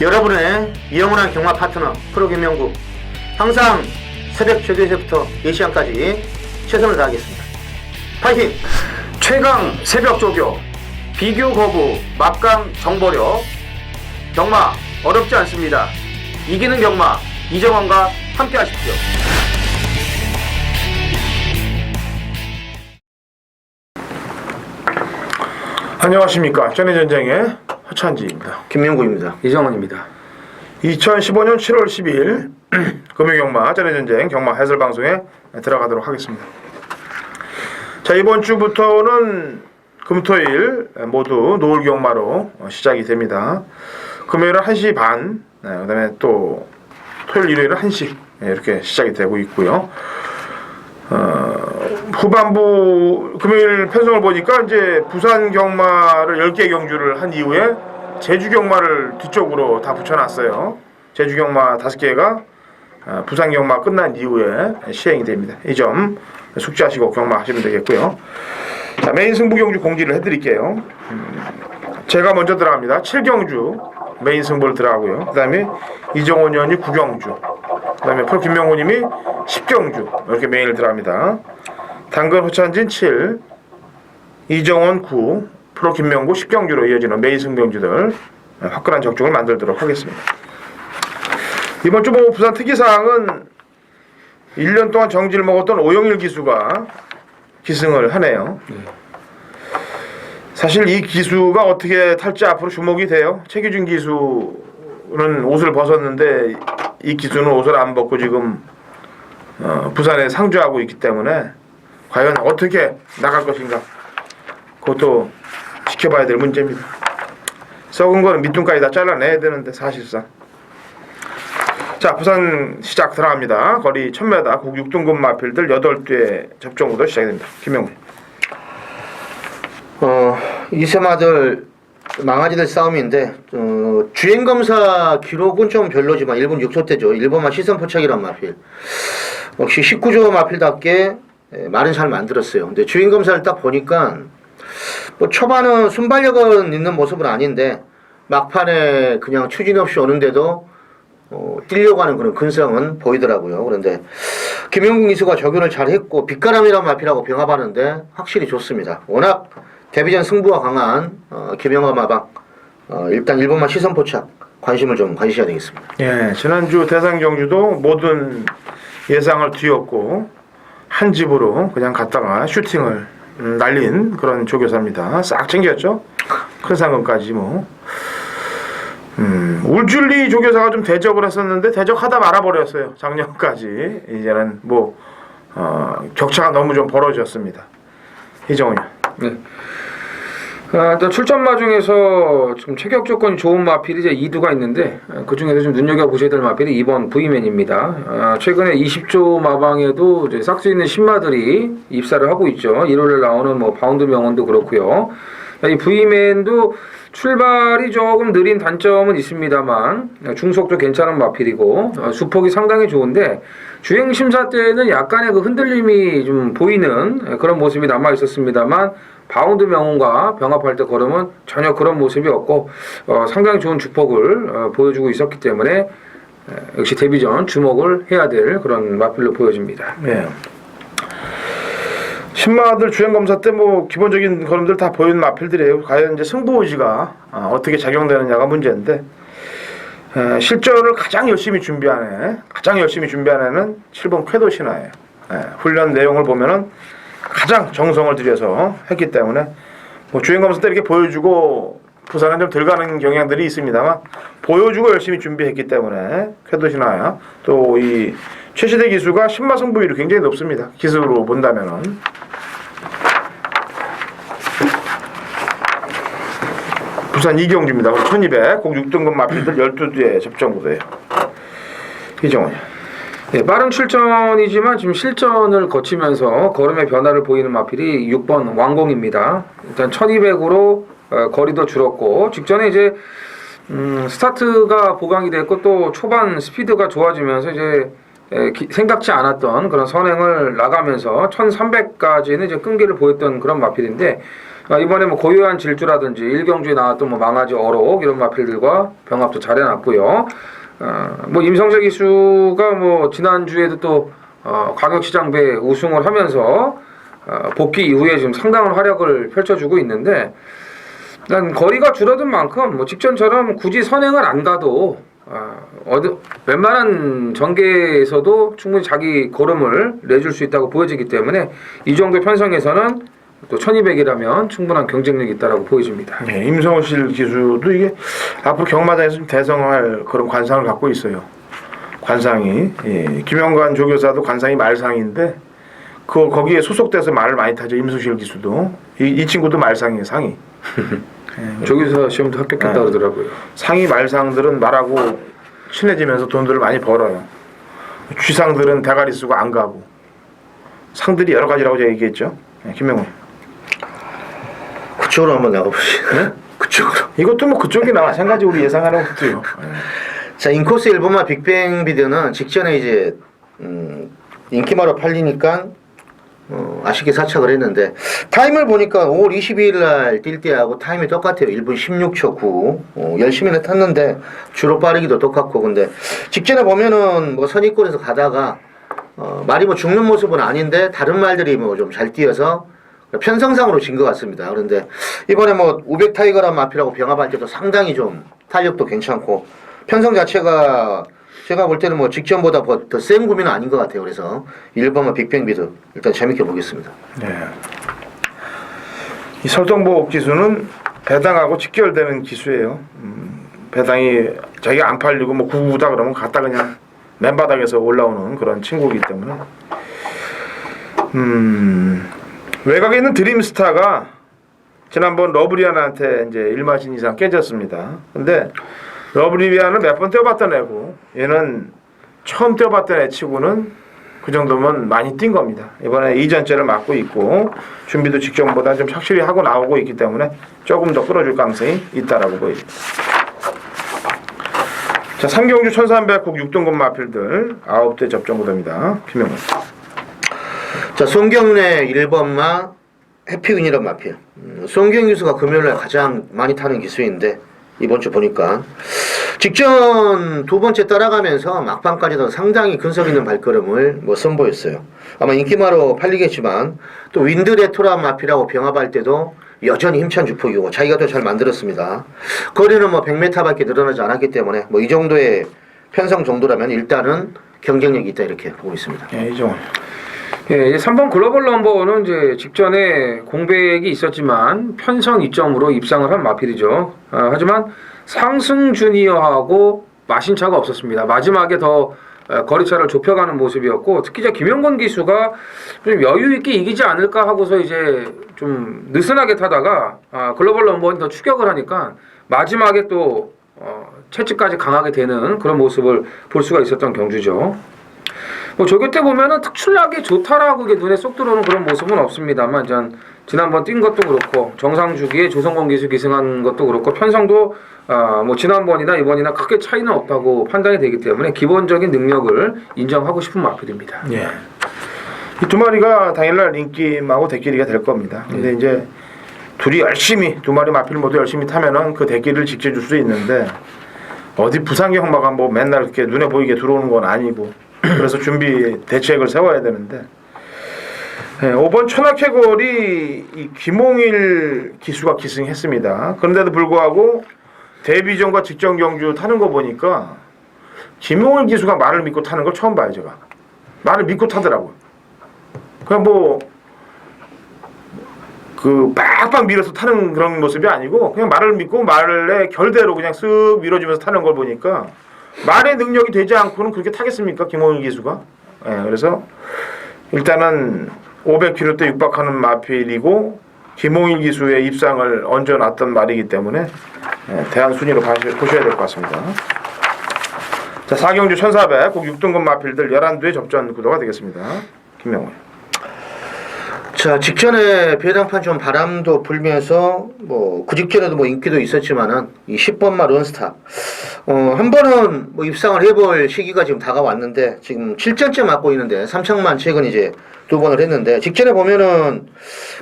여러분의 영원한 경마 파트너 프로 김명구, 항상 새벽 조교에서부터 4시간까지 최선을 다하겠습니다. 파이팅! 최강 새벽 조교, 비교 거부, 막강 정보력. 경마 어렵지 않습니다. 이기는 경마, 이정원과 함께 하십시오. 안녕하십니까. 전해전쟁의 허찬지입니다. 김명구입니다. 이정원입니다. 2015년 7월 10일 금요경마 전해전쟁 경마 해설방송에 들어가도록 하겠습니다. 자, 이번 주부터는 금토일 모두 노을경마로 시작이 됩니다. 금요일은 1시 반, 그 다음에 또 토요일 일요일은 1시 이렇게 시작이 되고 있고요. 후반부 금요일 편성을 보니까 이제 부산 경마를 10개 경주를 한 이후에 제주 경마를 뒤쪽으로 다 붙여놨어요. 제주 경마 5개가 부산 경마 끝난 이후에 시행이 됩니다. 이 점 숙지하시고 경마하시면 되겠고요. 자, 메인 승부 경주 공지를 해드릴게요. 제가 먼저 들어갑니다. 7경주 메인 승부를 들어가고요. 그 다음에 이정원 의원이 9경주, 그 다음에 프로 김명구님이 10경주 이렇게 메인을 들어갑니다. 당근 호찬진 7, 이정원 9, 프로 김명구 10경주로 이어지는 메인 승부경주들 화끈한 적중을 만들도록 하겠습니다. 이번 주 뭐 부산 특이사항은 1년 동안 정지를 먹었던 오영일 기수가 기승을 하네요. 사실 이 기수가 어떻게 탈지 앞으로 주목이 돼요. 최기준 기수는 옷을 벗었는데 이 기수는 옷을 안 벗고 지금 부산에 상주하고 있기 때문에 과연 어떻게 나갈 것인가, 그것도 지켜봐야 될 문제입니다. 썩은 거는 밑둥까지 다 잘라내야 되는데 사실상. 자, 부산 시작 들어갑니다. 거리 1000m 국 6등급 마필들 8대 접종부터 시작됩니다. 김명구. 이세마들 망아지들 싸움인데 주행검사 기록은 좀 별로지만 1분 6초대죠. 1번만 시선 포착이란 마필. 역시 19조 마필답게 말은 잘 만들었어요. 근데 주행검사를 딱 보니까 뭐 초반은 순발력은 있는 모습은 아닌데 막판에 그냥 추진 없이 오는데도 뛰려고 하는 그런 근성은 보이더라고요. 그런데 김영국 기수가 적용을 잘 했고 빛가람이라는 마필하고 병합하는데 확실히 좋습니다. 워낙 데뷔전 승부가 강한 김영화 마방, 일단 1번만 시선 포착 관심을 좀 가지셔야 되겠습니다. 예, 지난주 대상 경주도 모든 예상을 뒤엎고 한 집으로 그냥 갔다가 슈팅을 날린 그런 조교사입니다. 싹 챙겼죠. 큰 상금까지 뭐. 울줄리 조교사가 좀 대적을 했었는데 대적하다 말아버렸어요. 작년까지. 이제는 뭐 격차가 너무 좀 벌어졌습니다. 이정훈이. 네. 일단 출전마 중에서 좀 체격 조건이 좋은 마필이 이제 2두가 있는데 그 중에서 좀 눈여겨 보셔야 될 마필이 2번 부이맨입니다. 최근에 20조 마방에도 이제 싹수 있는 신마들이 입사를 하고 있죠. 1월에 나오는 뭐 바운드 명언도 그렇고요. 이 부이맨도 출발이 조금 느린 단점은 있습니다만 중속도 괜찮은 마필이고 수폭이 상당히 좋은데 주행 심사 때는 약간의 그 흔들림이 좀 보이는 그런 모습이 남아 있었습니다만 바운드 명운과 병합할 때 걸으면 전혀 그런 모습이 없고 상당히 좋은 주폭을 보여주고 있었기 때문에 역시 데뷔전 주목을 해야 될 그런 마필로 보여집니다. 네. 신마들 주행검사 때 뭐 기본적인 걸음들 다 보이는 마필들이에요. 과연 이제 승부 의지가 어떻게 작용되느냐가 문제인데 실전을 가장 열심히 준비한 애는 7번 쾌도 신화예요. 훈련 내용을 보면은 가장 정성을 들여서 했기 때문에 뭐 주행검사 때 이렇게 보여주고 부산은 좀 덜 가는 경향들이 있습니다만 보여주고 열심히 준비했기 때문에 쾌도 신화야. 또 이 최시대 기수가 신마 승부율이 굉장히 높습니다. 기수로 본다면은. 부산 이경주입니다. 1200, 국 6등급 마필들 12대 접전구도예요. 이정원이요. 네, 빠른 출전이지만 지금 실전을 거치면서 걸음의 변화를 보이는 마필이 6번 왕공입니다. 일단 1200으로 거리도 줄었고 직전에 이제 스타트가 보강이 됐고 또 초반 스피드가 좋아지면서 이제 생각지 않았던 그런 선행을 나가면서 1300까지는 이제 끈기를 보였던 그런 마필인데 이번에 뭐 고유한 질주라든지 일경주에 나왔던 뭐 망아지 어록 이런 마필들과 병합도 잘 해놨고요. 뭐 임성재 기수가 뭐 지난주에도 또 광역시장배 우승을 하면서 복귀 이후에 지금 상당한 활약을 펼쳐주고 있는데 일단 거리가 줄어든 만큼 뭐 직전처럼 굳이 선행을 안 가도 웬만한 전개에서도 충분히 자기 걸음을 내줄 수 있다고 보여지기 때문에 이 정도 편성에서는 또 1200이라면 충분한 경쟁력이 있다라고 보여집니다. 네, 임성실 기수도 이게 앞으로 경마장에서 좀 대성할 그런 관상을 갖고 있어요. 관상이 김영관 조교사도 관상이 말상인데 거기에 소속돼서 말을 많이 타죠. 임성실 기수도 이 친구도 말상이에요. 상이. 조교사 시험도 합격했다 그러더라고요. 상이 말상들은 말하고 친해지면서 돈들을 많이 벌어요. 쥐상들은 대가리 쓰고 안 가고 상들이 여러 가지라고 제가 얘기했죠. 김명훈. 그쪽으로 한번 나가보시죠. 네? 그쪽으로. 이것도 뭐 그쪽이나 마찬가지 우리 예상하는 것도요. 자, 인코스 일본마 빅뱅 비드는 직전에 이제 인기마로 팔리니까 아쉽게 사착을 했는데 타임을 보니까 5월 22일 날 뛸 때하고 타임이 똑같아요. 1분 16초 9. 열심히는 탔는데 주로 빠르기도 똑같고 근데 직전에 보면은 뭐 선입권에서 가다가 말이 뭐 죽는 모습은 아닌데 다른 말들이 뭐 좀 잘 뛰어서 편성상으로 진 것 같습니다. 그런데 이번에 뭐 우백 타이거란 마피라고 병합할 때도 상당히 좀 탄력도 괜찮고 편성 자체가 제가 볼 때는 뭐 직전보다 더 센 구미는 아닌 것 같아요. 그래서 1번만 빅뱅 비드 일단 재밌게 보겠습니다. 네. 이 설동복 기수는 배당하고 직결되는 기수예요. 배당이 자기가 안 팔리고 뭐 구구다 그러면 갖다 그냥 맨바닥에서 올라오는 그런 친구이기 때문에 외곽에 있는 드림스타가 지난번 러브리안한테 이제 1마신 이상 깨졌습니다. 근데 러브리안을 몇 번 떼어봤던 애고 얘는 처음 떼어봤던 애 치고는 그 정도면 많이 뛴 겁니다. 이번에 이전째를 맞고 있고 준비도 직전보다 좀 확실히 하고 나오고 있기 때문에 조금 더 끌어줄 가능성이 있다라고 보입니다. 자, 삼경주 1300국 6등급 마필들 9대 접전 구도입니다. 김명훈. 자, 송경래 1번마 해피윈이란 마필. 송경 기수가 금요일날 가장 많이 타는 기수인데 이번 주 보니까 직전 두 번째 따라가면서 막판까지도 상당히 근성 있는 발걸음을 뭐 선보였어요. 아마 인기마로 팔리겠지만 또 윈드 레토라 마피라고 병합할 때도 여전히 힘찬 주폭이고 자기가 또 잘 만들었습니다. 거리는 뭐 100m밖에 늘어나지 않았기 때문에 뭐 이 정도의 편성 정도라면 일단은 경쟁력이 있다 이렇게 보고 있습니다. 예, 이종원. 예, 이제 3번 글로벌 넘버는 이제 직전에 공백이 있었지만 편성 이점으로 입상을 한 마필이죠. 하지만 상승 주니어하고 마신차가 없었습니다. 마지막에 더 거리차를 좁혀가는 모습이었고 특히 이제 김영건 기수가 좀 여유 있게 이기지 않을까 하고서 이제 좀 느슨하게 타다가 글로벌 넘버는 더 추격을 하니까 마지막에 또 채찍까지 강하게 되는 그런 모습을 볼 수가 있었던 경주죠. 뭐 조교 때 보면은 특출나게 좋다라고 이게 눈에 쏙 들어오는 그런 모습은 없습니다만 지난번 뛴 것도 그렇고 정상 주기에 조성권 기수 기승한 것도 그렇고 편성도 뭐 지난번이나 이번이나 크게 차이는 없다고 판단이 되기 때문에 기본적인 능력을 인정하고 싶은 마필입니다. 예. 이 두 마리가 당일날 링김하고 대끼리가 될 겁니다. 근데 이제 둘이 열심히 두 마리 마필 모두 열심히 타면은 그 대끼리를 지켜줄 수 있는데 어디 부산경마가 뭐 맨날 이렇게 눈에 보이게 들어오는 건 아니고 그래서 준비 대책을 세워야 되는데 5번 천하캐골이 이 김홍일 기수가 기승했습니다. 그런데도 불구하고 데뷔전과 직전 경주 타는 거 보니까 김홍일 기수가 말을 믿고 타는 걸 처음 봐요. 제가 말을 믿고 타더라고요. 그냥 뭐 그 빡빡 밀어서 타는 그런 모습이 아니고 그냥 말을 믿고 말의 결대로 그냥 쓱 밀어주면서 타는 걸 보니까 말의 능력이 되지 않고는 그렇게 타겠습니까? 김홍일 기수가. 예, 그래서 일단은 500km 육박하는 마필이고 김홍일 기수의 입상을 얹어놨던 말이기 때문에 대한 순위로 보셔야 될 것 같습니다. 자, 4경주 1400 국 6등급 마필들 11두의 접전 구도가 되겠습니다. 김명훈. 자, 직전에 배당판 좀 바람도 불면서 뭐 그 직전에도 뭐 인기도 있었지만은 이 10번마 론스타 한 번은 뭐 입상을 해볼 시기가 지금 다가왔는데 지금 7전째 맡고 있는데 3천만 최근 이제 2번을 했는데 직전에 보면은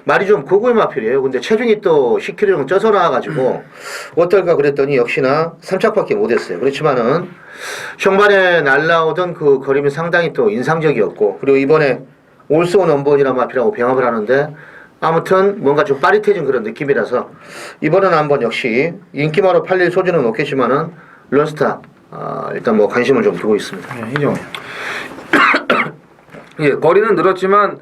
말이 좀 고구의 마필이에요. 근데 체중이 또 10kg 정도 쪄서 나와가지고 어떨까 그랬더니 역시나 3착밖에 못했어요. 그렇지만은 초반에 날라오던 그 거림이 상당히 또 인상적이었고 그리고 이번에 올스온 원본이라는 마필하고 병합을 하는데 아무튼 뭔가 좀 빠릿해진 그런 느낌이라서 이번에는 한번 역시 인기마로 팔릴 소지는 없겠지만은 런스타 일단 뭐 관심을 좀 두고 있습니다. 네, 이정훈. 예, 거리는 늘었지만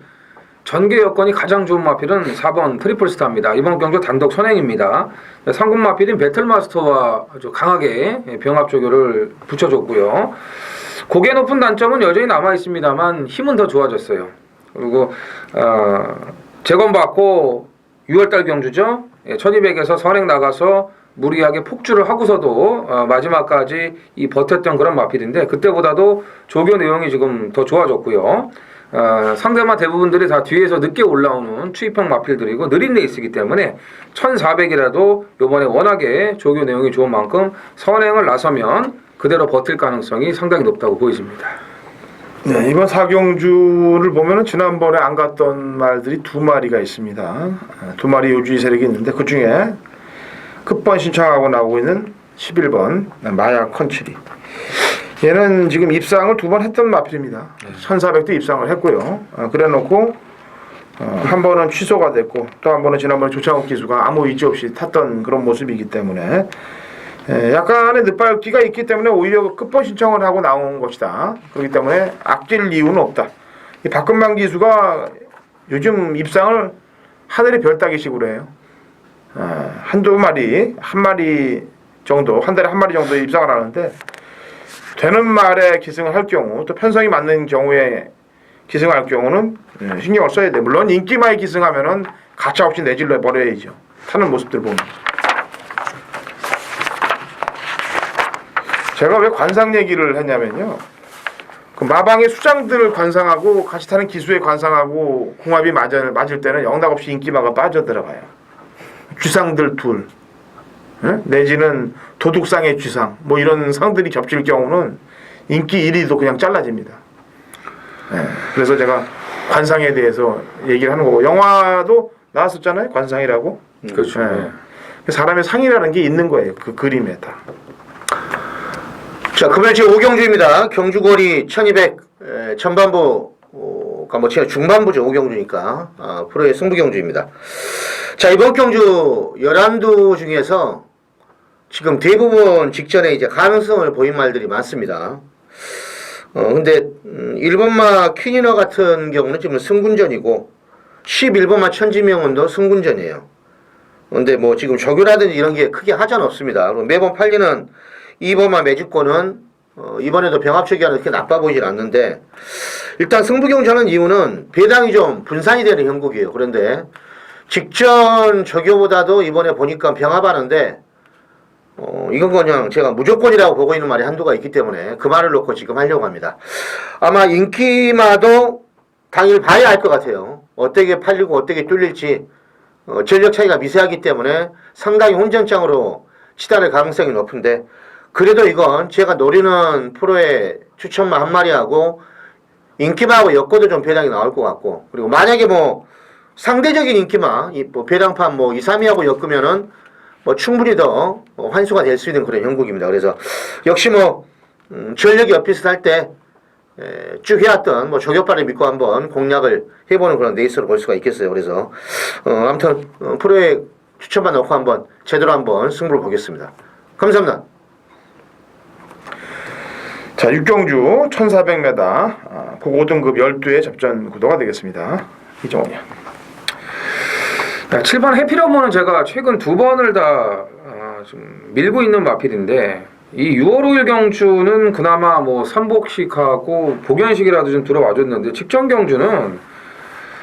전개 여건이 가장 좋은 마필은 4번 트리플스타입니다. 이번 경주 단독 선행입니다. 상금 마필인 배틀마스터와 아주 강하게 병합 조교를 붙여줬고요. 고개 높은 단점은 여전히 남아 있습니다만 힘은 더 좋아졌어요. 그리고 재검받고 6월달 경주죠. 1200에서 선행 나가서 무리하게 폭주를 하고서도 마지막까지 이 버텼던 그런 마필인데 그때보다도 조교 내용이 지금 더 좋아졌고요. 상대만 대부분들이 다 뒤에서 늦게 올라오는 추입형 마필들이고 느린 레이스이기 때문에 1400이라도 요번에 워낙에 조교 내용이 좋은 만큼 선행을 나서면 그대로 버틸 가능성이 상당히 높다고 보여집니다. 네, 이번 4경주를 보면은 지난번에 안 갔던 말들이 2마리가 있습니다. 2마리 요주의 세력이 있는데 그 중에 급번 신청하고 나오고 있는 11번 마야 컨츄리. 얘는 지금 입상을 2번 했던 마필입니다. 1400도 입상을 했고요. 그래놓고 한 번은 취소가 됐고 또 한 번은 지난번에 조창욱 기수가 아무 의지 없이 탔던 그런 모습이기 때문에 약간의 늦밟기가 있기 때문에 오히려 끝번 신청을 하고 나온 것이다. 그렇기 때문에 아낄 이유는 없다. 이 박근만 기수가 요즘 입상을 하늘의 별 따기식으로 해요. 한두 마리, 한 마리 정도, 한 달에 한 마리 정도 입상을 하는데 되는 말에 기승을 할 경우 또 편성이 맞는 경우에 기승을 할 경우는 신경을 써야 돼. 물론 인기마에 기승하면은 가차없이 내질러 버려야죠. 타는 모습들 보면. 제가 왜 관상 얘기를 했냐면요. 그 마방의 수장들 관상하고 같이 타는 기수의 관상하고 궁합이 맞을 때는 영락없이 인기마가 빠져들어가요. 쥐상들 둘, 내지는 도둑상의 쥐상, 뭐 이런 상들이 겹칠 경우는 인기 1위도 그냥 잘라집니다. 그래서 제가 관상에 대해서 얘기를 하는 거고 영화도 나왔었잖아요. 관상이라고. 그렇죠. 사람의 상이라는 게 있는 거예요. 그 그림에 다. 자, 그러면 지금 5경주입니다. 경주거리 1200 전반부가 뭐 제가 중반부죠. 5경주니까 프로의 승부경주입니다. 자, 이번 경주 11두 중에서 지금 대부분 직전에 이제 가능성을 보인 말들이 많습니다. 근데 1번마 퀸이너 같은 경우는 지금 승군전이고 11번마 천지명원도 승군전이에요. 근데 뭐 지금 조교라든지 이런 게 크게 하자는 없습니다. 매번 팔리는 2번마 매직권은 이번에도 병합초기와는 그렇게 나빠 보이진 않는데 일단 승부경주하는 이유는 배당이 좀 분산이 되는 형국이에요. 그런데 직전 조교보다도 이번에 보니까 병합하는데 이건 그냥 제가 무조건이라고 보고 있는 말이 한두가 있기 때문에 그 말을 놓고 지금 하려고 합니다. 아마 인기마도 당일 봐야 할 것 같아요. 어떻게 팔리고 어떻게 뚫릴지 전력 차이가 미세하기 때문에 상당히 혼전장으로 치달을 가능성이 높은데 그래도 이건 제가 노리는 프로의 추천마 한 마리하고 인기마하고 엮어도 좀 배당이 나올 것 같고 그리고 만약에 뭐 상대적인 인기마 뭐 배당판 뭐 2, 3위하고 엮으면은 뭐 충분히 더 환수가 될 수 있는 그런 형국입니다. 그래서 역시 뭐 전력이 엇비슷할 때 쭉 해왔던 뭐 조교파를 믿고 한번 공략을 해보는 그런 레이스로 볼 수가 있겠어요. 그래서 아무튼 프로의 추천만 넣고 한번 제대로 한번 승부를 보겠습니다. 감사합니다. 자, 6경주 1400m 고고등급 12의 접전 구도가 되겠습니다. 이정원이요. 7번 해피러브는 제가 최근 2번을 다 좀 밀고 있는 마필인데 이 6월 5일 경주는 그나마 뭐 삼복식하고 복연식이라도 좀 들어와줬는데 직전 경주는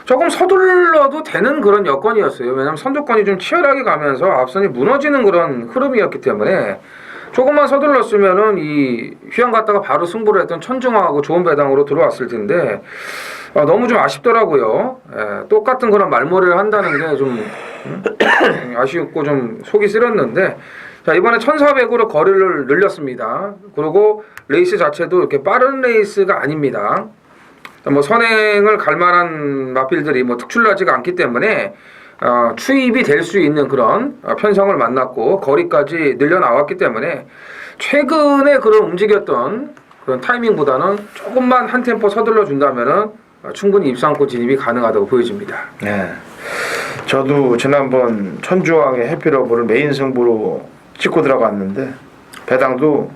조금 서둘러도 되는 그런 여건이었어요. 왜냐하면 선두권이 좀 치열하게 가면서 앞선이 무너지는 그런 흐름이었기 때문에 조금만 서둘렀으면은 이 휴양 갔다가 바로 승부를 했던 천중화하고 좋은 배당으로 들어왔을 텐데 너무 좀 아쉽더라고요. 똑같은 그런 말머리를 한다는 게 좀 아쉽고 좀 속이 쓰렸는데 자 이번에 1400으로 거리를 늘렸습니다. 그리고 레이스 자체도 이렇게 빠른 레이스가 아닙니다. 뭐 선행을 갈 만한 마필들이 뭐 특출나지가 않기 때문에 추입이 될 수 있는 그런 편성을 만났고 거리까지 늘려 나왔기 때문에 최근에 그런 움직였던 그런 타이밍보다는 조금만 한 템포 서둘러 준다면은 충분히 입상권 진입이 가능하다고 보여집니다. 네. 저도 지난번 천주왕의 해피러브를 메인 승부로 찍고 들어갔는데 배당도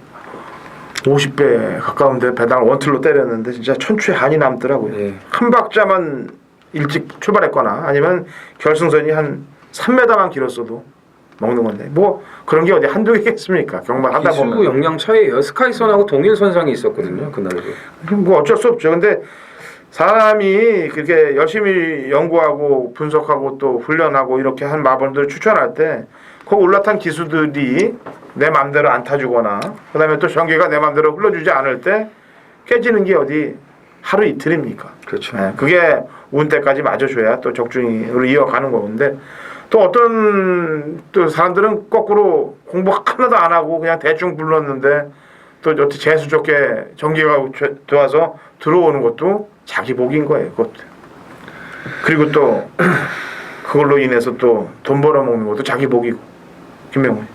50배 가까운데 배당을 원틀로 때렸는데 진짜 천추의 한이 남더라고요. 예. 한 박자만 일찍 출발했거나 아니면 결승선이 한 3m만 길었어도 먹는 건데 뭐 그런 게 어디 한두 개겠습니까? 경마 하다 기술 보면 역량 차이예요. 스카이선하고 동일 선상이 있었거든요. 그날도. 뭐 어쩔 수 없죠. 근데 사람이 그렇게 열심히 연구하고 분석하고 또 훈련하고 이렇게 한 마법들을 추천할 때 그 올라탄 기수들이 내 맘대로 안 타주거나 그다음에 또 전개가 내 맘대로 흘러주지 않을 때 깨지는 게 어디 하루 이틀입니까? 그렇죠. 네, 그게 운 때까지 맞아줘야 또 적중으로 이어가는 건데 또 어떤 또 사람들은 거꾸로 공부 하나도 안 하고 그냥 대충 불렀는데 또 어떻게 재수 좋게 전개가 좋아서 들어오는 것도 자기 복인 거예요. 그것도. 그리고 또 그걸로 인해서 또 돈 벌어먹는 것도 자기 복이고. 김명훈.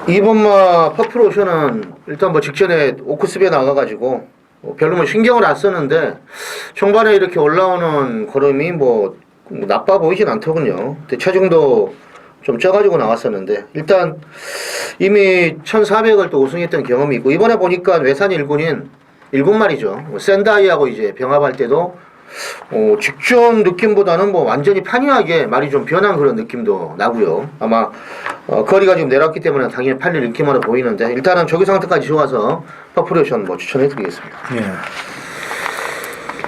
이번마 퍼플오션은 일단 뭐 직전에 오크스비에 나가가지고 별로 뭐 신경을 안 썼는데 총반에 이렇게 올라오는 걸음이 뭐 나빠 보이진 않더군요. 근데 체중도 좀 쪄가지고 나왔었는데 일단 이미 1400을 또 우승했던 경험이 있고 이번에 보니까 외산 1군 말이죠. 센다이하고 이제 병합할 때도 직전 느낌보다는 뭐 완전히 판이하게 말이 좀 변한 그런 느낌도 나고요. 아마 거리가 좀 내렸기 때문에 당연히 팔릴 느낌으로 보이는데 일단은 조기 상태까지 좋아서 퍼플오션 뭐 추천해드리겠습니다. 예.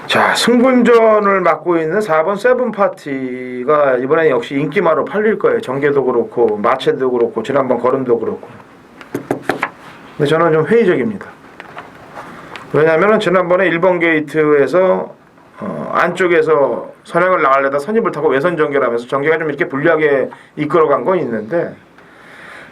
자 승분전을 맡고 있는 4번 세븐파티가 이번에 역시 인기마로 팔릴 거예요. 전개도 그렇고 마체도 그렇고 지난번 걸음도 그렇고. 근데 저는 좀 회의적입니다. 왜냐하면 지난번에 1번 게이트에서 안쪽에서 선행을 나가려다 선입을 타고 외선 전개를 하면서 전개가 좀 이렇게 불리하게 이끌어간 건 있는데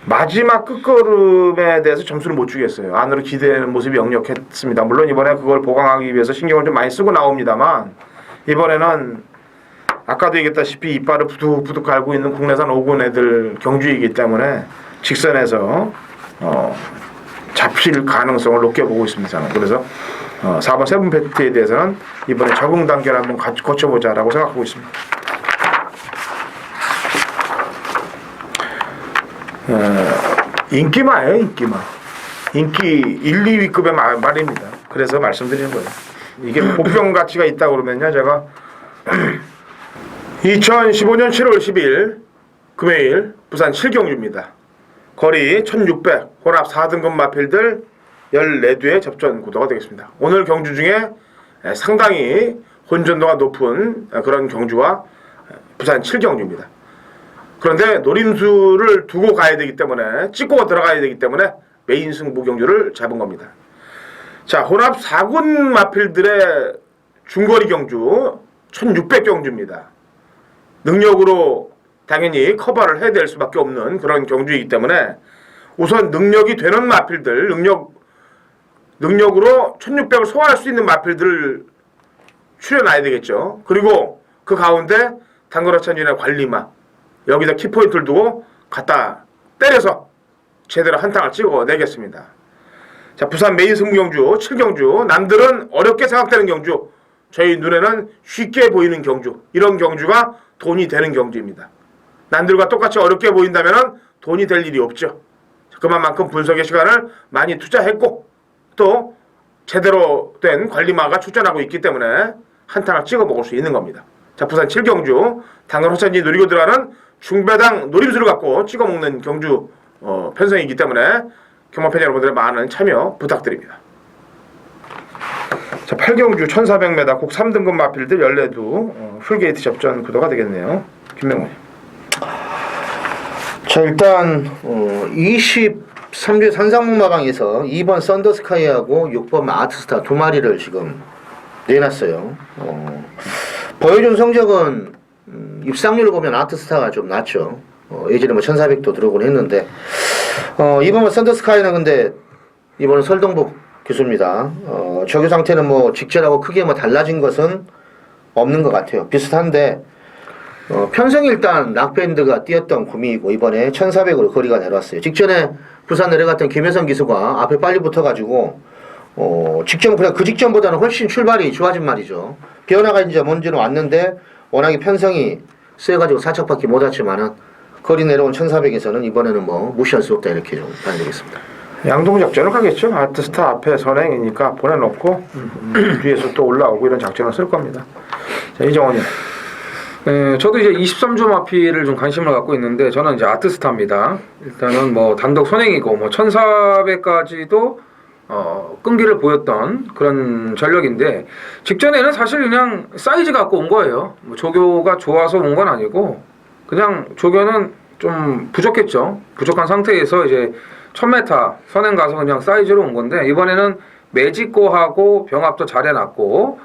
마지막 끝걸음에 대해서 점수를 못 주겠어요. 안으로 기대는 모습이 역력했습니다. 물론 이번에 그걸 보강하기 위해서 신경을 좀 많이 쓰고 나옵니다만 이번에는 아까도 얘기했다시피 이빨을 부득부득 갈고 있는 국내산 5군 애들 경주이기 때문에 직선에서 잡힐 가능성을 높게 보고 있습니다. 저는. 그래서 4번 세븐패트에 대해서는 이번에 적응 단계를 한번 거쳐보자라고 생각하고 있습니다. 인기마예요, 인기마. 인기 1, 2위급의 말입니다. 그래서 말씀드리는 거예요. 이게 보평 가치가 있다 그러면요, 제가 2015년 7월 10일 금요일 부산 7경주입니다. 거리 1600, 혼합 4등급 마필들 14두의 접전 구도가 되겠습니다. 오늘 경주 중에 상당히 혼전도가 높은 그런 경주가 부산 7경주입니다. 그런데 노림수를 두고 가야 되기 때문에 찍고 들어가야 되기 때문에 메인 승부 경주를 잡은 겁니다. 자, 혼합 4군 마필들의 중거리 경주 1600경주입니다. 능력으로 당연히 커버를 해야 될 수밖에 없는 그런 경주이기 때문에 우선 능력이 되는 마필들, 능력으로 1600을 소화할 수 있는 마필들을 추려놔야 되겠죠. 그리고 그 가운데 단거라찬진의 관리마 여기다 키포인트를 두고 갖다 때려서 제대로 한탕을 찍어내겠습니다. 자, 부산 메인 승부 경주 7경주 남들은 어렵게 생각되는 경주 저희 눈에는 쉽게 보이는 경주 이런 경주가 돈이 되는 경주입니다. 남들과 똑같이 어렵게 보인다면 돈이 될 일이 없죠. 그만큼 분석의 시간을 많이 투자했고 또 제대로 된 관리마가 출전하고 있기 때문에 한탕을 찍어 먹을 수 있는 겁니다. 자, 부산 7경주 당근 호찬지 노리고 들어가는 중배당 노림수를 갖고 찍어 먹는 경주 편성이기 때문에 경마팬 여러분들의 많은 참여 부탁드립니다. 자, 8경주 1400m 곡 3등급 마필들 14두 풀게이트 접전 구도가 되겠네요. 김명훈. 자, 일단 23주 산상목 마방에서 2번 썬더스카이하고 6번 아트스타 두 마리를 지금 내놨어요. 보여준 성적은 입상률을 보면 아트스타가 좀 낫죠. 예전에 뭐 1400도 들어오곤 했는데 이번 썬더스카이는 근데 이번은 설동복 교수입니다. 조교 상태는 뭐 직전하고 크게 뭐 달라진 것은 없는 것 같아요. 비슷한데 편성이 일단 락밴드가 뛰었던 구미이고 이번에 1400으로 거리가 내려왔어요. 직전에 부산 내려갔던 김혜성 기수가 앞에 빨리 붙어가지고 직전 그냥 그 직전보다는 훨씬 출발이 좋아진 말이죠. 변화가 이제 뭔지는 왔는데 워낙에 편성이 세가지고 사척밖에 못 왔지만은 거리 내려온 1400에서는 이번에는 뭐 무시할 수 없다 이렇게 좀 봐야 되겠습니다. 양동 작전을 가겠죠. 아트스타 앞에 선행이니까 보내놓고 뒤에서 또 올라오고 이런 작전을 쓸 겁니다. 자, 이정원님. 네, 저도 이제 23조 마피를 좀 관심을 갖고 있는데 저는 이제 아트스타입니다. 일단은 뭐 단독 선행이고 뭐 1400까지도 끈기를 보였던 그런 전력인데 직전에는 사실 그냥 사이즈 갖고 온 거예요. 뭐 조교가 좋아서 온 건 아니고 그냥 조교는 좀 부족했죠. 부족한 상태에서 이제 1000m 선행 가서 그냥 사이즈로 온 건데 이번에는 매직고하고 병합도 잘 해놨고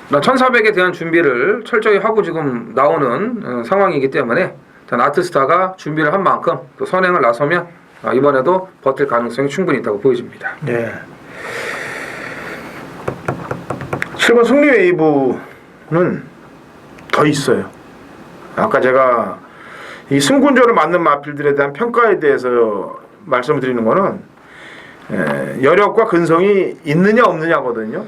1400에 대한 준비를 철저히 하고 지금 나오는 상황이기 때문에 아트스타가 준비를 한 만큼 또 선행을 나서면 이번에도 버틸 가능성이 충분히 있다고 보여집니다. 네. 7번 승리 웨이브는 더 있어요. 아까 제가 이 승군조를 맞는 마필들에 대한 평가에 대해서 말씀을 드리는 거는 여력과 근성이 있느냐 없느냐거든요.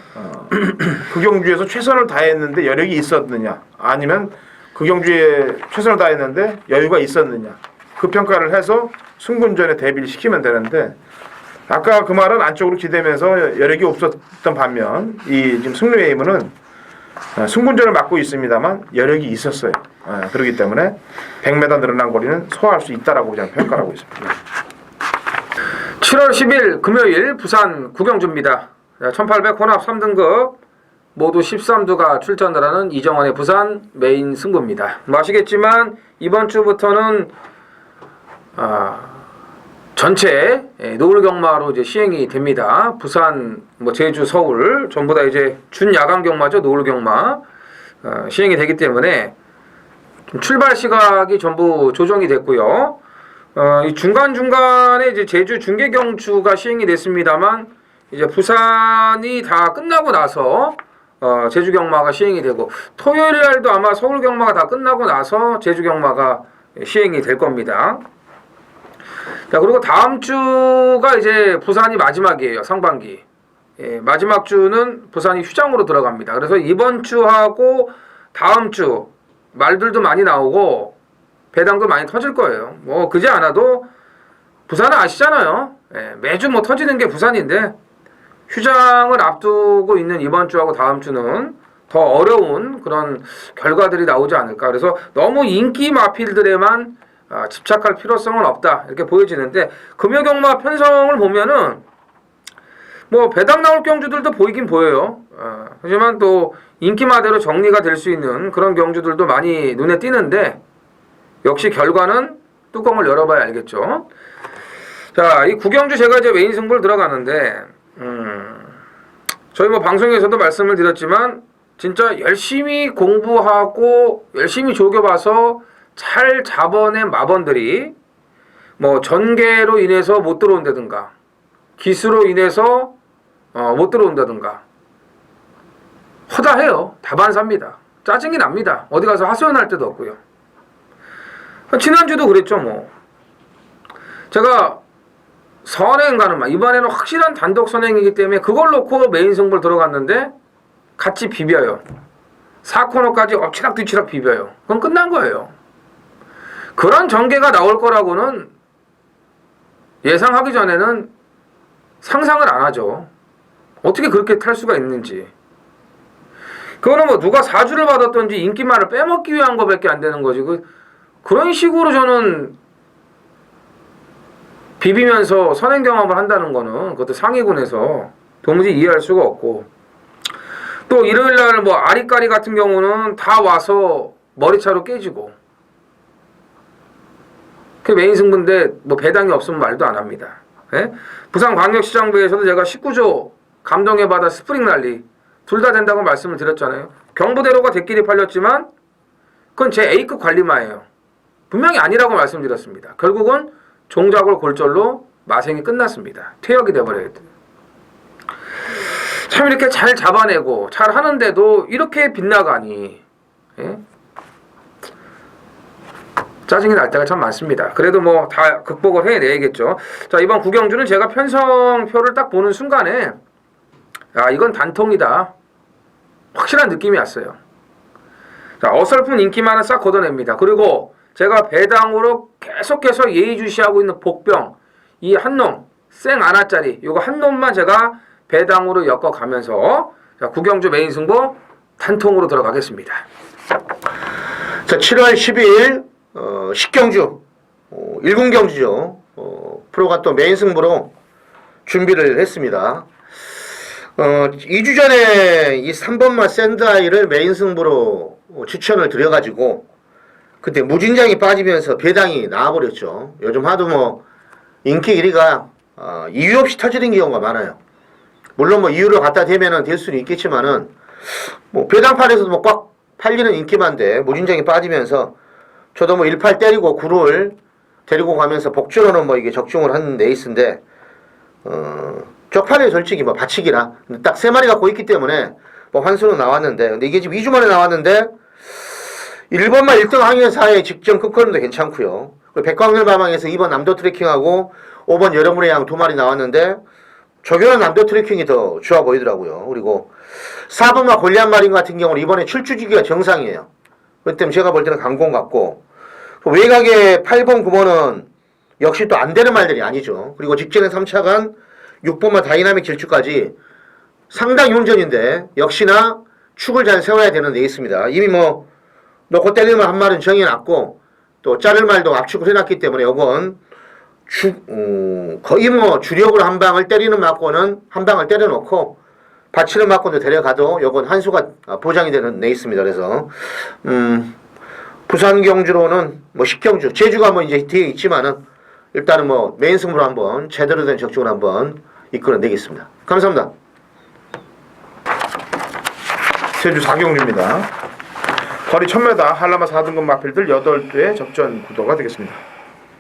그 경주에서 최선을 다했는데 여력이 있었느냐 아니면 그 경주에 최선을 다했는데 여유가 있었느냐 그 평가를 해서 승군전에 대비를 시키면 되는데 아까 그 말은 안쪽으로 기대면서 여력이 없었던 반면 이 지금 승리 웨이브는 승군전을 맡고 있습니다만 여력이 있었어요. 그렇기 때문에 100m 늘어난 거리는 소화할 수 있다라고 저는 평가를 하고 있습니다. 7월 10일 금요일 부산 구경주입니다. 1800 혼합 3등급 모두 13두가 출전을 하는 이정원의 부산 메인 승부입니다. 뭐 아시겠지만 이번 주부터는 전체 노을 경마로 이제 시행이 됩니다. 부산, 뭐 제주, 서울 전부 다 이제 준야간 경마죠. 노을 경마 시행이 되기 때문에 좀 출발 시각이 전부 조정이 됐고요. 이 중간중간에 이제 제주 중계 경주가 시행이 됐습니다만 이제 부산이 다 끝나고 나서 제주 경마가 시행이 되고 토요일 날도 아마 서울 경마가 다 끝나고 나서 제주 경마가 시행이 될 겁니다. 자, 그리고 다음 주가 이제 부산이 마지막이에요. 상반기. 마지막 주는 부산이 휴장으로 들어갑니다. 그래서 이번 주하고 다음 주 말들도 많이 나오고 배당도 많이 터질 거예요. 뭐 그지 않아도 부산은 아시잖아요. 매주 뭐 터지는 게 부산인데 휴장을 앞두고 있는 이번 주하고 다음 주는 더 어려운 그런 결과들이 나오지 않을까. 그래서 너무 인기 마필들에만 집착할 필요성은 없다 이렇게 보여지는데 금요경마 편성을 보면은 뭐 배당 나올 경주들도 보이긴 보여요. 하지만 또 인기마대로 정리가 될 수 있는 그런 경주들도 많이 눈에 띄는데 역시 결과는 뚜껑을 열어봐야 알겠죠. 자, 이 구경주 제가 이제 메인 승부를 들어가는데 저희 뭐 방송에서도 말씀을 드렸지만 진짜 열심히 공부하고 열심히 조교봐서 잘 잡아낸 마번들이 뭐 전개로 인해서 못 들어온다든가 기수로 인해서 못 들어온다든가 허다해요. 다반사입니다. 짜증이 납니다. 어디 가서 하소연할 데도 없고요. 지난주도 그랬죠. 뭐 제가 선행 가는 말 이번에는 확실한 단독 선행이기 때문에 그걸 놓고 메인 승부를 들어갔는데 같이 비벼요. 4코너까지 엎치락뒤치락 비벼요. 그건 끝난 거예요. 그런 전개가 나올 거라고는 예상하기 전에는 상상을 안 하죠. 어떻게 그렇게 탈 수가 있는지. 그거는 뭐 누가 사주를 받았던지 인기만을 빼먹기 위한 거밖에 안 되는 거지. 그런 식으로 저는 비비면서 선행 경험을 한다는 거는 그것도 상위군에서 도무지 이해할 수가 없고 또 일요일 날 뭐 아리까리 같은 경우는 다 와서 머리차로 깨지고 그 메인 승부인데 뭐 배당이 없으면 말도 안 합니다. 예? 부산광역시장부에서도 제가 19조 감동의 바다 스프링 랠리 둘 다 된다고 말씀을 드렸잖아요. 경부대로가 대끼리 팔렸지만 그건 제 A급 관리마예요. 분명히 아니라고 말씀드렸습니다. 결국은 종작월 골절로 마생이 끝났습니다. 퇴역이 돼버려야 돼요. 참 이렇게 잘 잡아내고 잘 하는데도 이렇게 빗나가니 예? 짜증이 날 때가 참 많습니다. 그래도 뭐 다 극복을 해내야겠죠. 자, 이번 구경주는 제가 편성표를 딱 보는 순간에 야, 이건 단통이다. 확실한 느낌이 왔어요. 자, 어설픈 인기만은 싹 걷어냅니다. 그리고 제가 배당으로 계속해서 예의주시하고 있는 복병 이 한 놈, 생 아나짜리 요거 한 놈만 제가 배당으로 엮어가면서 자, 구경주 메인 승부 단통으로 들어가겠습니다. 자, 7월 12일 10경주 1군경주죠. 프로가 또 메인 승부로 준비를 했습니다. 2주 전에 이 3번마 샌드아이를 메인 승부로 추천을 드려가지고 그때 무진장이 빠지면서 배당이 나와버렸죠. 요즘 하도 뭐 인기 1위가 이유 없이 터지는 경우가 많아요. 물론 뭐 이유를 갖다 대면은 될 수는 있겠지만은 뭐 배당판에서도 뭐 꽉 팔리는 인기만데 무진장이 빠지면서 저도 뭐 18 때리고 9를 데리고 가면서 복주로는 뭐 이게 적중을 한 레이스인데 쪽팔려요 솔직히 뭐 바치기라. 딱 3마리 갖고 있기 때문에 뭐 환수는 나왔는데 근데 이게 지금 2주 만에 나왔는데 1번만 1등 항해사의 직전 끝걸음도 괜찮고요. 백광열 마망에서 2번 남도 트래킹하고 5번 여러분의 양 2마리 나왔는데 저기는 남도 트래킹이 더 좋아 보이더라고요. 그리고 4번마 골리앗 마린 같은 경우는 이번에 출주기가 정상이에요. 그렇기 때문에 제가 볼 때는 강공 같고 외곽의 8번 9번은 역시 또 안 되는 말들이 아니죠. 그리고 직전에 3차간 6번마 다이나믹 질주까지 상당히 운전인데 역시나 축을 잘 세워야 되는 레이스입니다. 이미 뭐 놓고 때리면 한 말은 정해놨고 또 자를 말도 압축을 해놨기 때문에 이건 거의 뭐 주력으로 한 방을 때리는 맞고는 한 방을 때려놓고 받치는 맞고도 데려가도 이건 한 수가 보장이 되는 레이스입니다. 그래서 부산 경주로는 뭐 10경주 제주가 뭐 이제 뒤에 있지만은 일단은 뭐 메인 승부로 한번 제대로 된 적중을 한번 이끌어내겠습니다. 감사합니다. 제주 4경주입니다. 거리 1000m 한라마 4등급 마필들 8대 접전 구도가 되겠습니다.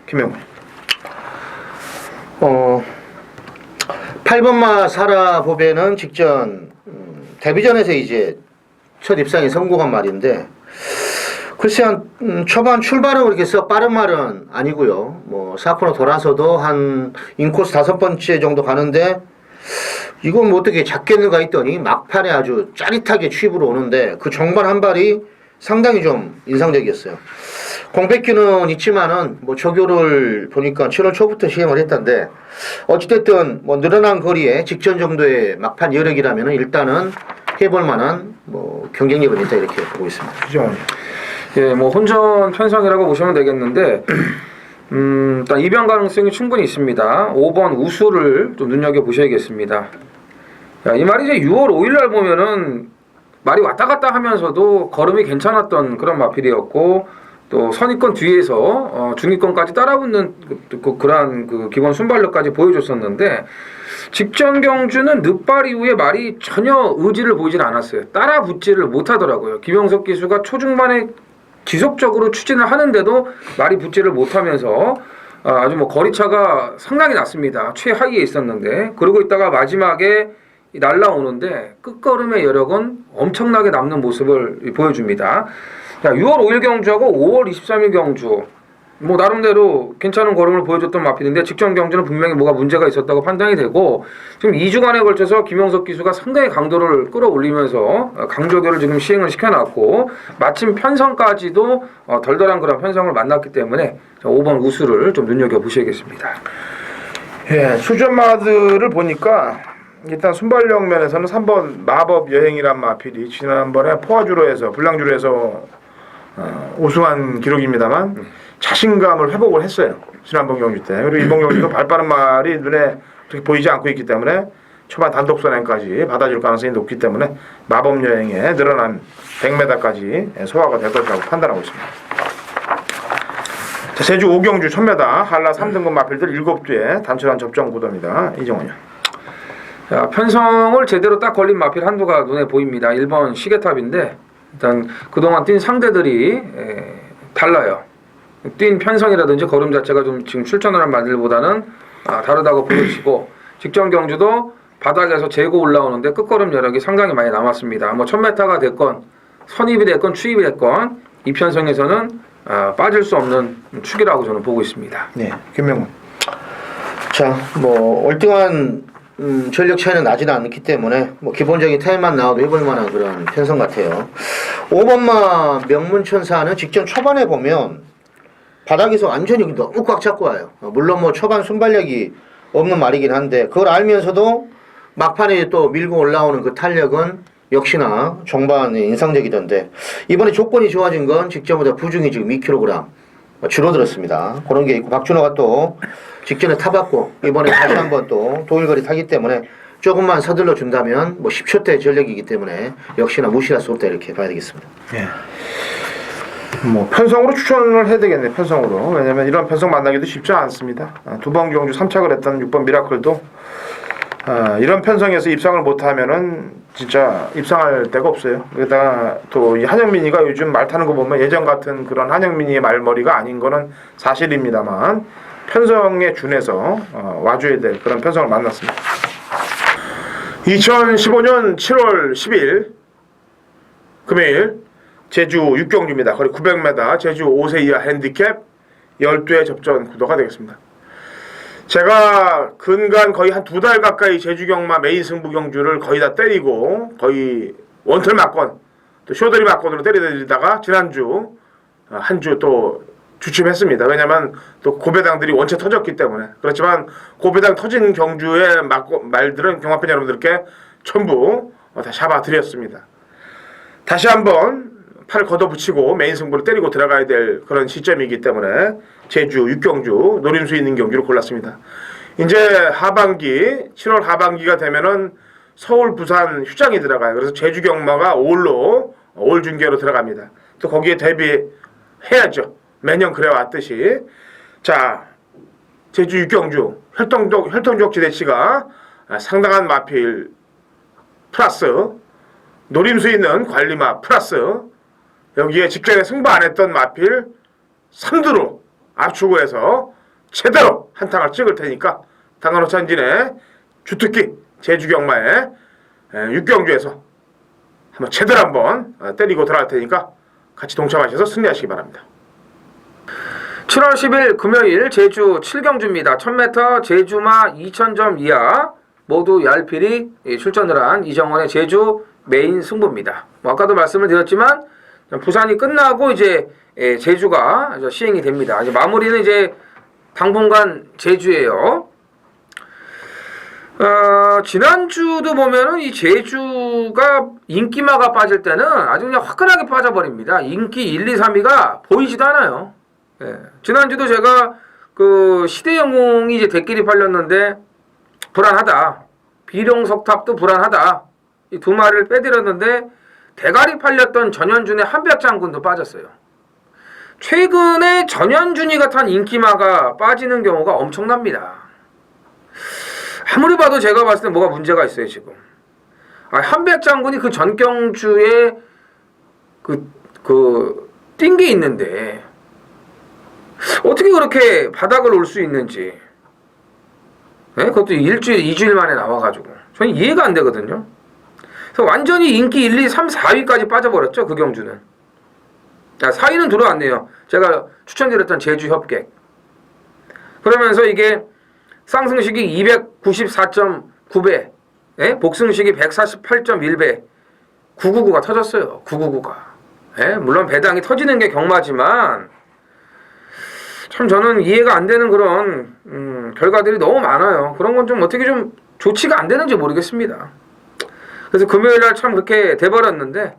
김영훈. 8번마 사라보배는 직전 데뷔전에서 이제 첫 입상이 성공한 말인데 글쎄 한 초반 출발은 그렇게 썩 빠른 말은 아니고요. 뭐 4코너 돌아서도 한 인코스 5번째 정도 가는데 이건 뭐 어떻게 잡겠는가 했더니 막판에 아주 짜릿하게 취입으로 오는데 그 정반 한 발이 상당히 좀 인상적이었어요. 공백기는 있지만은 뭐 조교를 보니까 7월 초부터 시행을 했던데 어찌됐든 뭐 늘어난 거리에 직전 정도의 막판 여력이라면은 일단은 해볼 만한 뭐 경쟁력은 있다 이렇게 보고 있습니다. 그죠? 예, 뭐 혼전 편성이라고 보시면 되겠는데 일단 입양 가능성이 충분히 있습니다. 5번 우수를 좀 눈여겨 보셔야겠습니다. 야, 이 말이 이제 6월 5일 날 보면은 말이 왔다 갔다 하면서도 걸음이 괜찮았던 그런 마필이었고 또 선입권 뒤에서 중위권까지 따라붙는 그러한 그 기본 순발력까지 보여줬었는데 직전 경주는 늑발 이후에 말이 전혀 의지를 보이질 않았어요. 따라붙지를 못하더라고요. 김영석 기수가 초중반에 지속적으로 추진을 하는데도 말이 붙지를 못하면서 아주 뭐 거리차가 상당히 났습니다. 최하위에 있었는데 그러고 있다가 마지막에 날라오는데 끝걸음의 여력은 엄청나게 남는 모습을 보여줍니다. 자, 6월 5일 경주하고 5월 23일 경주 뭐 나름대로 괜찮은 걸음을 보여줬던 마필인데 직전 경주는 분명히 뭐가 문제가 있었다고 판단이 되고 지금 2주간에 걸쳐서 김영석 기수가 상당히 강도를 끌어올리면서 강조교를 지금 시행을 시켜놨고 마침 편성까지도 덜덜한 그런 편성을 만났기 때문에 5번 우수를 좀 눈여겨보셔야겠습니다. 예, 출전마들을 보니까 일단 순발력 면에서는 3번 마법 여행이란 마필이 지난번에 포화주로에서 불량주로에서 우승한 기록입니다만 자신감을 회복을 했어요. 지난번 경주 때. 그리고 이번 경주도 발빠른 말이 눈에 그렇게 보이지 않고 있기 때문에 초반 단독 선행까지 받아줄 가능성이 높기 때문에 마법 여행에 늘어난 100m까지 소화가 될 것이라고 판단하고 있습니다. 자, 제주 오경주 1000m 한라 3등급 마필들 7주에 단촐한 접전 구도입니다. 이정원이요. 자, 편성을 제대로 딱 걸린 마필 한두가 눈에 보입니다. 1번 시계탑인데 일단 그동안 뛴 상대들이 달라요. 뛴 편성이라든지 걸음 자체가 좀 지금 출전을 한 마필보다는 다르다고 보여지고 직전 경주도 바닥에서 재고 올라오는데 끝걸음 여력이 상당히 많이 남았습니다. 뭐 1000m가 됐건 선입이 됐건 추입이 됐건 이 편성에서는 빠질 수 없는 축이라고 저는 보고 있습니다. 네, 김명훈. 자, 뭐 월등한 전력 차이는 나지는 않기 때문에 뭐 기본적인 타임만 나와도 해볼 만한 그런 편성 같아요. 5번마 명문천사는 직전 초반에 보면 바닥에서 완전히 너무 꽉 잡고 와요. 물론 뭐 초반 순발력이 없는 말이긴 한데 그걸 알면서도 막판에 또 밀고 올라오는 그 탄력은 역시나 종반에 인상적이던데 이번에 조건이 좋아진 건 직전보다 부중이 지금 2kg 줄어들었습니다. 그런 게 있고 박준호가 또 직전에 타봤고 이번에 다시 한번 또 도일거리 타기 때문에 조금만 서둘러 준다면 뭐 10초대 전력이기 때문에 역시나 무시할 수 없다 이렇게 봐야 되겠습니다. 예. 뭐 편성으로 추천을 해야 되겠네. 편성으로. 왜냐면 이런 편성 만나기도 쉽지 않습니다. 2번 경주 3착을 했던 6번 미라클도 이런 편성에서 입상을 못하면은 진짜 입상할 데가 없어요. 게다가 또 이 한영민이가 요즘 말 타는 거 보면 예전 같은 그런 한영민이의 말머리가 아닌 거는 사실입니다만 편성에 준해서 와줘야 될 그런 편성을 만났습니다. 2015년 7월 10일 금요일 제주 6경주입니다. 거리 900m 제주 5세 이하 핸디캡 12회 접전 구도가 되겠습니다. 제가 근간 거의 한 2달 가까이 제주 경마 메인 승부 경주를 거의 다 때리고 거의 원털 막권 또 쇼더리 막권으로 때려드리다가 지난주 한 주 또 주춤했습니다. 왜냐면 또 고배당들이 원체 터졌기 때문에. 그렇지만 고배당 터진 경주의 말들은 경마팬 여러분들께 전부 다 잡아드렸습니다. 다시 한번 팔을 걷어붙이고 메인 승부를 때리고 들어가야 될 그런 시점이기 때문에 제주 6경주 노림수 있는 경주를 골랐습니다. 이제 하반기 7월 하반기가 되면은 서울 부산 휴장이 들어가요. 그래서 제주 경마가 5월로 5월 중계로 들어갑니다. 또 거기에 대비해야죠. 매년 그래왔듯이. 자, 제주 6경주 혈통적 지대치가 상당한 마필 플러스 노림수 있는 관리마 플러스 여기에 직전에 승부 안 했던 마필 3두로 압축을 해서 제대로 한탕을 찍을 테니까 당간호천진의 주특기 제주경마의 6경주에서 한번 제대로 한번 때리고 들어갈 테니까 같이 동참하셔서 승리하시기 바랍니다. 7월 10일 금요일 제주 7경주입니다. 1000m 제주마 2000점 이하 모두 얄필이 출전을 한 이정원의 제주 메인 승부입니다. 뭐 아까도 말씀을 드렸지만 부산이 끝나고 이제 제주가 시행이 됩니다. 이제 마무리는 이제 당분간 제주예요. 지난주도 보면은 이 제주가 인기마가 빠질 때는 아주 그냥 화끈하게 빠져버립니다. 인기 1, 2, 3위가 보이지도 않아요. 지난주도 제가 그 시대영웅이 이제 대끼리 팔렸는데 불안하다. 비룡석탑도 불안하다. 이 두 마리를 빼드렸는데 대가리 팔렸던 전현준의 한백장군도 빠졌어요. 최근에 전현준이 같은 인기마가 빠지는 경우가 엄청납니다. 아무리 봐도 제가 봤을 때 뭐가 문제가 있어요 지금. 한백장군이 그 전경주에 뛴 게 있는데 어떻게 그렇게 바닥을 올 수 있는지. 그것도 일주일, 2주일 만에 나와가지고 저는 이해가 안 되거든요. 그래서 완전히 인기 1, 2, 3, 4위까지 빠져버렸죠. 그 경주는. 4위는 들어왔네요. 제가 추천드렸던 제주 협객. 그러면서 이게 상승식이 294.9배, 복승식이 148.1배, 999가 터졌어요. 999가. 물론 배당이 터지는 게 경마지만 참 저는 이해가 안 되는 그런 결과들이 너무 많아요. 그런 건 좀 어떻게 좀 조치가 안 되는지 모르겠습니다. 그래서 금요일날 참 그렇게 돼버렸는데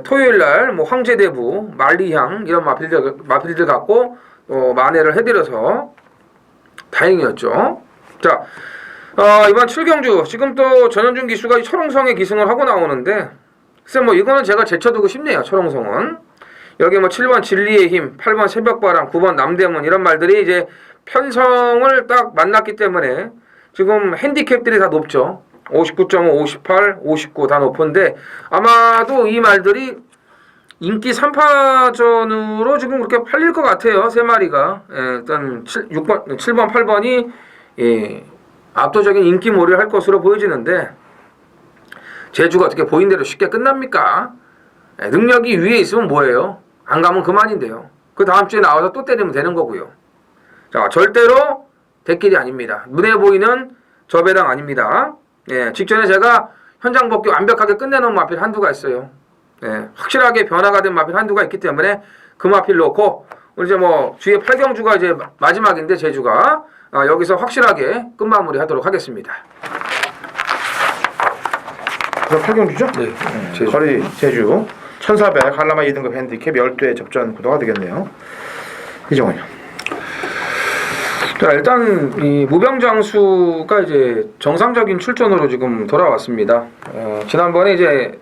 토요일날 뭐 황제대부, 만리향 이런 마필들 갖고 만회를 해드려서 다행이었죠. 자, 이번 7경주 지금 또 전현준 기수가 철옹성에 기승을 하고 나오는데 글쎄 뭐 이거는 제가 제쳐두고 싶네요. 철옹성은 여기 뭐 7번 진리의 힘, 8번 새벽바람, 9번 남대문 이런 말들이 이제 편성을 딱 만났기 때문에 지금 핸디캡들이 다 높죠. 59.5, 58, 59 다 높은데 아마도 이 말들이 인기 3파전으로 지금 그렇게 팔릴 것 같아요. 세 마리가. 예, 일단 7번, 8번이 예, 압도적인 인기몰이를 할 것으로 보여지는데 제주가 어떻게 보인 대로 쉽게 끝납니까? 예, 능력이 위에 있으면 뭐예요? 안 가면 그만인데요. 그 다음 주에 나와서 또 때리면 되는 거고요. 자, 절대로 대길이 아닙니다. 눈에 보이는 저 배당 아닙니다. 예, 직전에 제가 현장 복귀 완벽하게 끝내놓은 마필 한두가 있어요. 예, 확실하게 변화가 된 마필 한두가 있기 때문에 그 마필 놓고 우리 이제 뭐 뒤에 8경주가 이제 마지막인데 제주가 여기서 확실하게 끝마무리 하도록 하겠습니다. 그럼 8경주죠? 네. 제주. 거리 제주 1400 한라마 2등급 핸디캡 12회 접전 구도가 되겠네요. 이정원이요. 자, 일단 이 무병장수가 이제 정상적인 출전으로 지금 돌아왔습니다. 지난번에 이제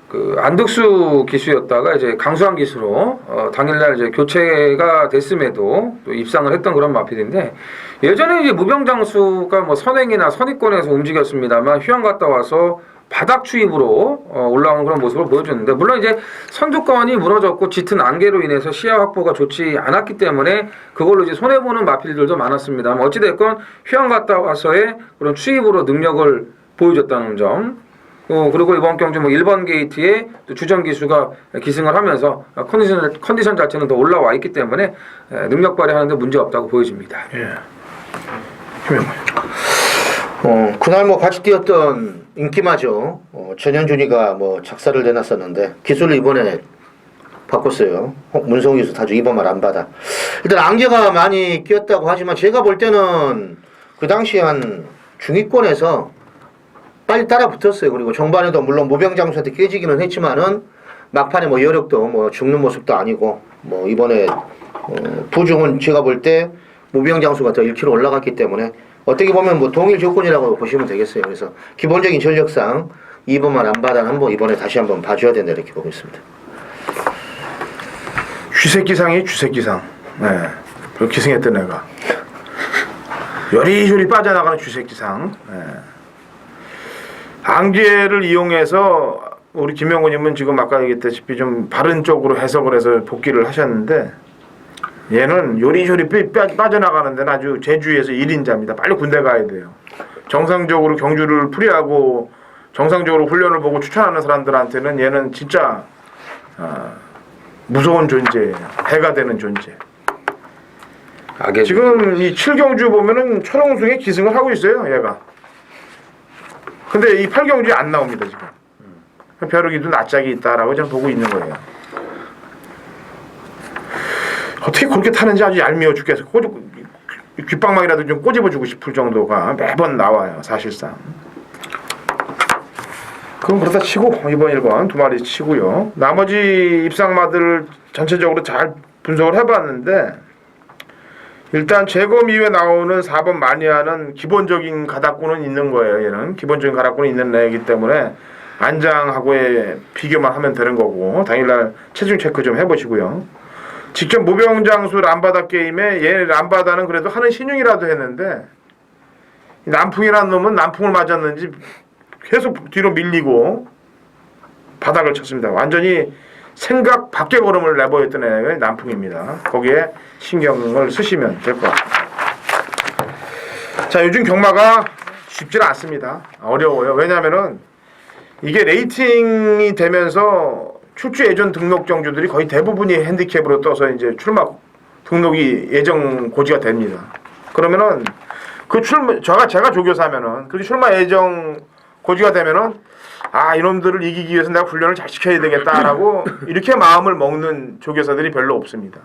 그 안득수 기수였다가 이제 강수환 기수로 당일날 이제 교체가 됐음에도 또 입상을 했던 그런 마필인데 예전에 이제 무병장수가 뭐 선행이나 선입권에서 움직였습니다만 휴양 갔다 와서 바닥 추입으로 올라오는 그런 모습을 보여줬는데 물론 이제 선두권이 무너졌고 짙은 안개로 인해서 시야 확보가 좋지 않았기 때문에 그걸로 이제 손해 보는 마필들도 많았습니다. 어찌 됐건 휴양 갔다 와서의 그런 추입으로 능력을 보여줬다는 점. 그리고 이번 경주 뭐 1번 게이트에 또 주전 기수가 기승을 하면서 컨디션 자체는 더 올라와 있기 때문에 능력 발휘하는데 문제 없다고 보여집니다. 예. 그날 뭐 같이 뛰었던 인기마저 전현준이가 뭐 작사를 내놨었는데 기술을 이번에 바꿨어요. 문성우 기수 다주 2번 말 안 받아. 일단 안개가 많이 끼었다고 하지만 제가 볼 때는 그 당시 한 중위권에서 빨리 따라 붙었어요. 그리고 정반에도 물론 무병장수한테 깨지기는 했지만은 막판에 뭐 여력도 뭐 죽는 모습도 아니고 뭐 이번에 부중은 제가 볼 때 무병장수가 더 1kg 올라갔기 때문에 어떻게 보면 뭐 동일 조건이라고 보시면 되겠어요. 그래서 기본적인 전력상 2번만 안 받아 한번 이번에 다시 한번 봐줘야 된다 이렇게 보고 있습니다. 쥐새끼상이 쥐새끼상. 네. 그 기승했던 애가 요리조리 빠져나가는 쥐새끼상. 네. 안개를 이용해서 우리 김영호님은 지금 아까 얘기했다시피 좀 바른 쪽으로 해석을 해서 복귀를 하셨는데 얘는 요리조리 빠져나가는 데는 아주 제주에서 1인자입니다. 빨리 군대 가야 돼요. 정상적으로 경주를 풀이하고 정상적으로 훈련을 보고 추천하는 사람들한테는 얘는 진짜 무서운 존재예요. 해가 되는 존재. 지금 이 7경주 보면은 천홍승에 기승을 하고 있어요. 얘가. 근데 이 8경주에 안 나옵니다. 지금. 벼룩이도 낯짝이 있다라고 저는 보고 있는 거예요. 어떻게 그렇게 타는지 아주 얄미워 죽겠어. 귓방망이라도 좀 꼬집어주고 싶을 정도가 매번 나와요. 사실상. 그건 그렇다 치고 2번 1번 두 마리 치고요. 나머지 입상마들을 전체적으로 잘 분석을 해봤는데 일단 재검 이후에 나오는 4번 마니아는 기본적인 가닥구는 있는 거예요. 얘는 기본적인 가닥구는 있는 애이기 때문에 안장하고의 비교만 하면 되는 거고 당일날 체중 체크 좀 해보시고요. 직접 무병장수 람바다 게임에 얘 람바다는 그래도 하는 신용이라도 했는데 남풍이라는 놈은 남풍을 맞았는지 계속 뒤로 밀리고 바닥을 쳤습니다. 완전히 생각 밖의 걸음을 내보였던 애가 남풍입니다. 거기에 신경을 쓰시면 될 것 같습니다. 자, 요즘 경마가 쉽지는 않습니다. 어려워요. 왜냐하면은 이게 레이팅이 되면서 출주 예전 등록 경주들이 거의 대부분이 핸디캡으로 떠서 이제 출마 등록이 예정 고지가 됩니다. 그러면은 그 제가 조교사면은 그 출마 예정 고지가 되면은 이놈들을 이기기 위해서 내가 훈련을 잘 시켜야 되겠다라고 이렇게 마음을 먹는 조교사들이 별로 없습니다.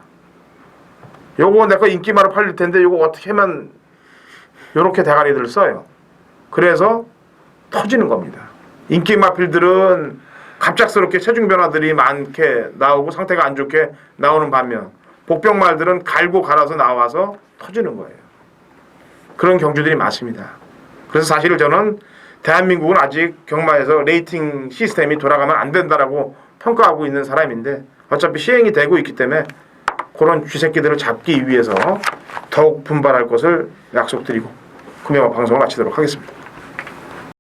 요거 내가 인기마로 팔릴 텐데 요거 어떻게 하면 요렇게 대가리들을 써요. 그래서 터지는 겁니다. 인기마필들은 갑작스럽게 체중 변화들이 많게 나오고 상태가 안 좋게 나오는 반면 복병말들은 갈고 갈아서 나와서 터지는 거예요. 그런 경주들이 많습니다. 그래서 사실 저는 대한민국은 아직 경마에서 레이팅 시스템이 돌아가면 안 된다라고 평가하고 있는 사람인데 어차피 시행이 되고 있기 때문에 그런 쥐새끼들을 잡기 위해서 더욱 분발할 것을 약속드리고 금요일 방송을 마치도록 하겠습니다.